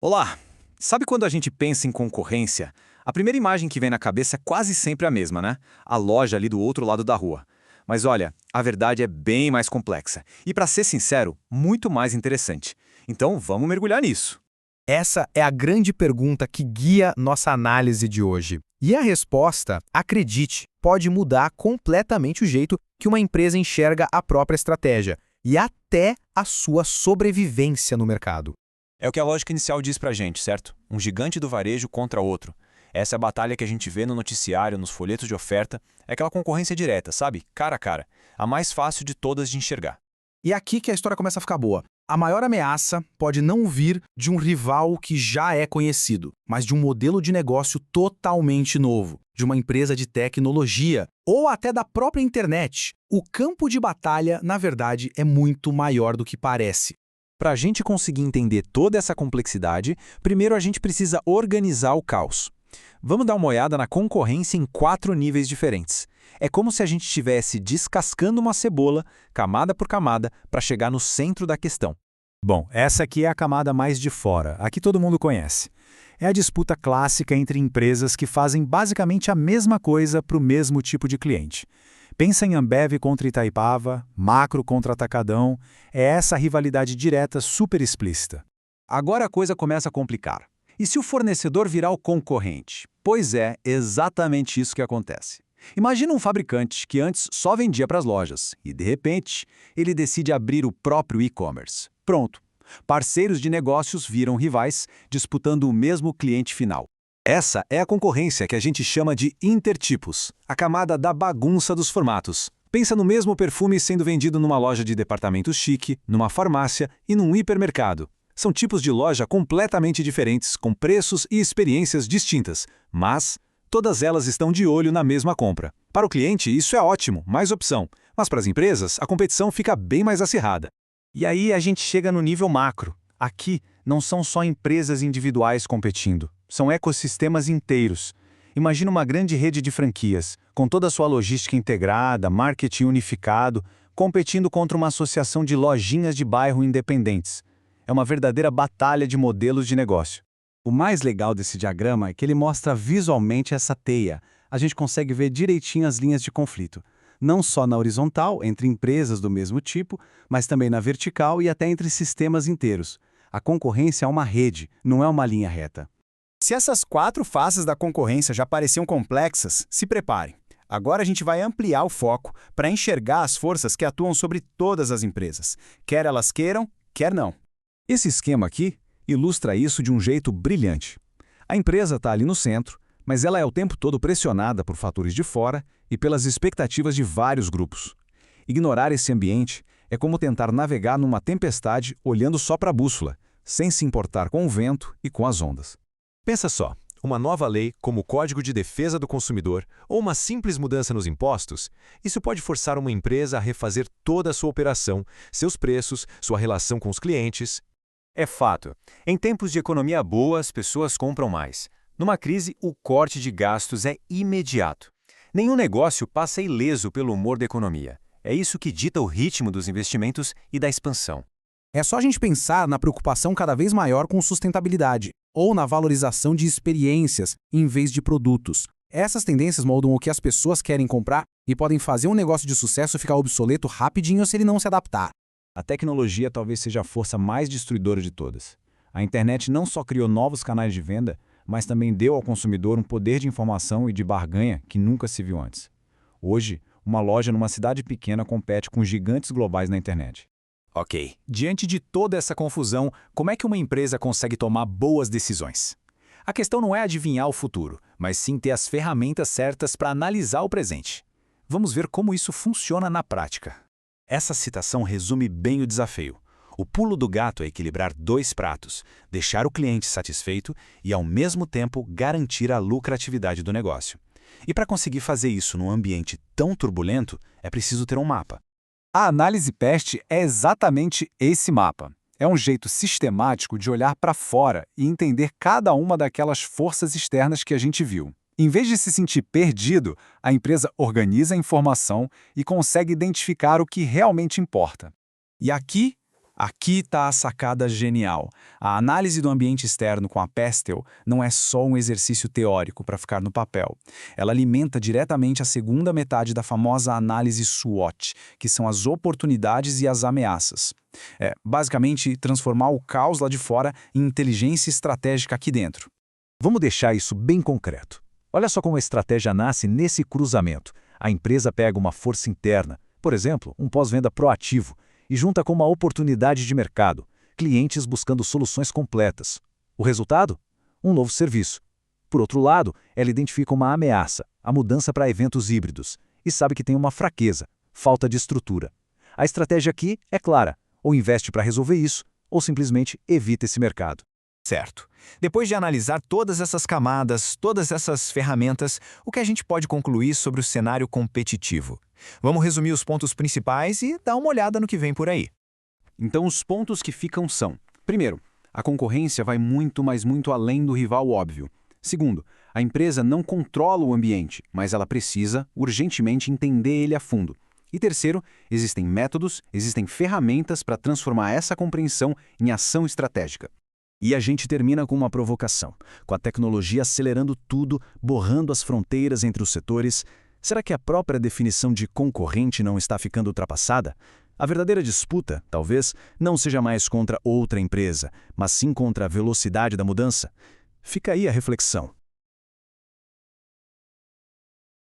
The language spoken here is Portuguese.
Olá! Sabe quando a gente pensa em concorrência? A primeira imagem que vem na cabeça é quase sempre a mesma, né? A loja ali do outro lado da rua. Mas olha, a verdade é bem mais complexa. E para ser sincero, muito mais interessante. Então vamos mergulhar nisso. Essa é a grande pergunta que guia nossa análise de hoje. E a resposta, acredite, pode mudar completamente o jeito que uma empresa enxerga a própria estratégia e até a sua sobrevivência no mercado. É o que a lógica inicial diz pra gente, certo? Um gigante do varejo contra outro. Essa é a batalha que a gente vê no noticiário, nos folhetos de oferta. É aquela concorrência direta, sabe? Cara a cara. A mais fácil de todas de enxergar. E aqui que a história começa a ficar boa. A maior ameaça pode não vir de um rival que já é conhecido, mas de um modelo de negócio totalmente novo, de uma empresa de tecnologia ou até da própria internet. O campo de batalha, na verdade, é muito maior do que parece. Para a gente conseguir entender toda essa complexidade, primeiro a gente precisa organizar o caos. Vamos dar uma olhada na concorrência em 4 níveis diferentes. É como se a gente estivesse descascando uma cebola, camada por camada, para chegar no centro da questão. Bom, essa aqui é a camada mais de fora, a que todo mundo conhece. É a disputa clássica entre empresas que fazem basicamente a mesma coisa para o mesmo tipo de cliente. Pensa em Ambev contra Itaipava, Macro contra Atacadão, é essa rivalidade direta super explícita. Agora a coisa começa a complicar. E se o fornecedor virar o concorrente? Pois é, exatamente isso que acontece. Imagina um fabricante que antes só vendia para as lojas e, de repente, ele decide abrir o próprio e-commerce. Pronto. Parceiros de negócios viram rivais, disputando o mesmo cliente final. Essa é a concorrência que a gente chama de intertipos, a camada da bagunça dos formatos. Pensa no mesmo perfume sendo vendido numa loja de departamento chique, numa farmácia e num hipermercado. São tipos de loja completamente diferentes, com preços e experiências distintas, mas todas elas estão de olho na mesma compra. Para o cliente, isso é ótimo, mais opção, mas para as empresas, a competição fica bem mais acirrada. E aí a gente chega no nível macro. Aqui não são só empresas individuais competindo, são ecossistemas inteiros. Imagina uma grande rede de franquias, com toda a sua logística integrada, marketing unificado, competindo contra uma associação de lojinhas de bairro independentes. É uma verdadeira batalha de modelos de negócio. O mais legal desse diagrama é que ele mostra visualmente essa teia. A gente consegue ver direitinho as linhas de conflito. Não só na horizontal, entre empresas do mesmo tipo, mas também na vertical e até entre sistemas inteiros. A concorrência é uma rede, não é uma linha reta. Se essas 4 faces da concorrência já pareciam complexas, se preparem. Agora a gente vai ampliar o foco para enxergar as forças que atuam sobre todas as empresas, quer elas queiram, quer não. Esse esquema aqui ilustra isso de um jeito brilhante. A empresa está ali no centro, mas ela é o tempo todo pressionada por fatores de fora e pelas expectativas de vários grupos. Ignorar esse ambiente é como tentar navegar numa tempestade olhando só para a bússola, sem se importar com o vento e com as ondas. Pensa só, uma nova lei, como o Código de Defesa do Consumidor, ou uma simples mudança nos impostos, isso pode forçar uma empresa a refazer toda a sua operação, seus preços, sua relação com os clientes. É fato. Em tempos de economia boa, as pessoas compram mais. Numa crise, o corte de gastos é imediato. Nenhum negócio passa ileso pelo humor da economia. É isso que dita o ritmo dos investimentos e da expansão. É só a gente pensar na preocupação cada vez maior com sustentabilidade, ou na valorização de experiências em vez de produtos. Essas tendências moldam o que as pessoas querem comprar e podem fazer um negócio de sucesso ficar obsoleto rapidinho se ele não se adaptar. A tecnologia talvez seja a força mais destruidora de todas. A internet não só criou novos canais de venda, mas também deu ao consumidor um poder de informação e de barganha que nunca se viu antes. Hoje, uma loja numa cidade pequena compete com gigantes globais na internet. Ok, diante de toda essa confusão, como é que uma empresa consegue tomar boas decisões? A questão não é adivinhar o futuro, mas sim ter as ferramentas certas para analisar o presente. Vamos ver como isso funciona na prática. Essa citação resume bem o desafio. O pulo do gato é equilibrar 2 pratos, deixar o cliente satisfeito e, ao mesmo tempo, garantir a lucratividade do negócio. E para conseguir fazer isso num ambiente tão turbulento, é preciso ter um mapa. A análise PEST é exatamente esse mapa. É um jeito sistemático de olhar para fora e entender cada uma daquelas forças externas que a gente viu. Em vez de se sentir perdido, a empresa organiza a informação e consegue identificar o que realmente importa. E aqui, Aqui está a sacada genial. A análise do ambiente externo com a Pestel não é só um exercício teórico para ficar no papel. Ela alimenta diretamente a segunda metade da famosa análise SWOT, que são as oportunidades e as ameaças. É, basicamente, transformar o caos lá de fora em inteligência estratégica aqui dentro. Vamos deixar isso bem concreto. Olha só como a estratégia nasce nesse cruzamento. A empresa pega uma força interna, por exemplo, um pós-venda proativo, e junta com uma oportunidade de mercado, clientes buscando soluções completas. O resultado? Um novo serviço. Por outro lado, ela identifica uma ameaça, a mudança para eventos híbridos, e sabe que tem uma fraqueza, falta de estrutura. A estratégia aqui é clara, ou investe para resolver isso, ou simplesmente evita esse mercado. Certo. Depois de analisar todas essas camadas, todas essas ferramentas, o que a gente pode concluir sobre o cenário competitivo? Vamos resumir os pontos principais e dar uma olhada no que vem por aí. Então, os pontos que ficam são: primeiro, a concorrência vai muito, mas muito além do rival óbvio. Segundo, a empresa não controla o ambiente, mas ela precisa, urgentemente, entender ele a fundo. E terceiro, existem métodos, existem ferramentas para transformar essa compreensão em ação estratégica. E a gente termina com uma provocação. Com a tecnologia acelerando tudo, borrando as fronteiras entre os setores, será que a própria definição de concorrente não está ficando ultrapassada? A verdadeira disputa, talvez, não seja mais contra outra empresa, mas sim contra a velocidade da mudança? Fica aí a reflexão.